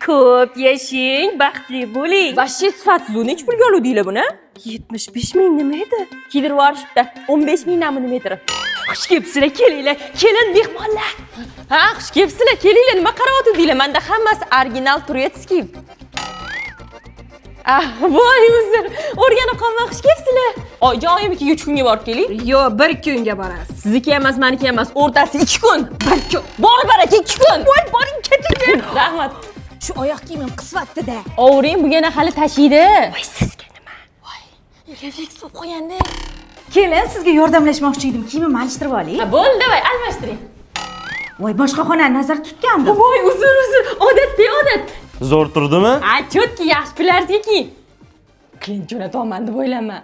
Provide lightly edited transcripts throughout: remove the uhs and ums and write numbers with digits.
Ko'p yashang, baxtli bo'ling. Vashshi sifatsiz u necha pulga oluvdinglar buni? 75 ming nima edi? Kiydirib yuborishibdi. 15 mingdan metri. Xush kelibsizlar, kelinglar. Kelin mehmonlar. Ha, xush kelibsizlar, kelinglar. Nima qaryapsizlar? Menda hammasi original turetskiy. Voy o'zim, o'rganib qolma, xush kelibsizlar. Oyjon, oyimikiga 3 kunga borib keling. Yo, 1 kunga borasiz. Sizniki emas, meniki emas, o'rtasi 2 kun. 1 kun. Bor baraka 2 kun. Voy, boring keting. Rahmat. Shu oyoq kiyimim qisvatdi-da. Ovring, bu yana hali tashiydi. Voy, sizga nima? Voy, refleks bo'lib qo'yganda. Kelin, sizga yordamlashmoqchi edim. Kiyimimni alishtirib oling. Ha, bo'ldi, voy, almashtiring. Voy, boshqa xonani nazarda tutgandim. Voy, uzr, odat. Zo'r turdimi? Chotki, yaxshi bilardiki. Klient jo'natyapman deb o'ylama.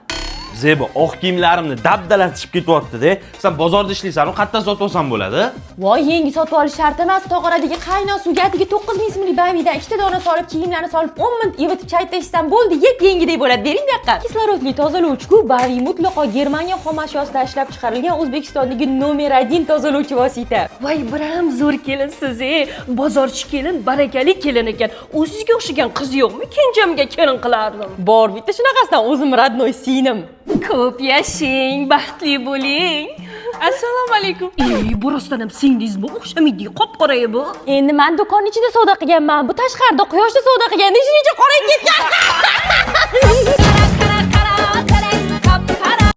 Zebo, oq kiyimlarimni dabdalatishib ketyapti-da. Sen bozorda ishlaysan, qayerdan sotib olsam bo'ladi? Voy, yangi sotib olish shart emas. Tog'oradagi qaynoq suvga atigi 9 ming so'mlik bamidan 2 ta dona solib, kiyimlarni solib 10 minut ivitib chaytashsam bo'ldi, yengidek bo'ladi. Bering bu yoqqa. Kislorodli tozalovchi-ku, Bavi mutlaqo Germaniya xom ashiyosidan ishlab chiqarilgan O'zbekistondagi nomer 1 tozalovchi vosita. Voy, biram zo'r kelinsiz, bozorchi kelin, barakali kelin ekan. O'zizga o'xshagan qiz yo'qmi? Kenjamga kelin qilardim. Bor, bitta shunaqasidan o'zim radnoy singlim. Ko'p yashang, baxtli bo'ling. Assalomu alaykum. Bu rostdan ham singdingizmi? O'xshamaydi, qop-qora bu. Endi men do'konning ichida savdo qilganman. Bu tashqarida quyoshda savdo qilganda necha qorayib ketgan.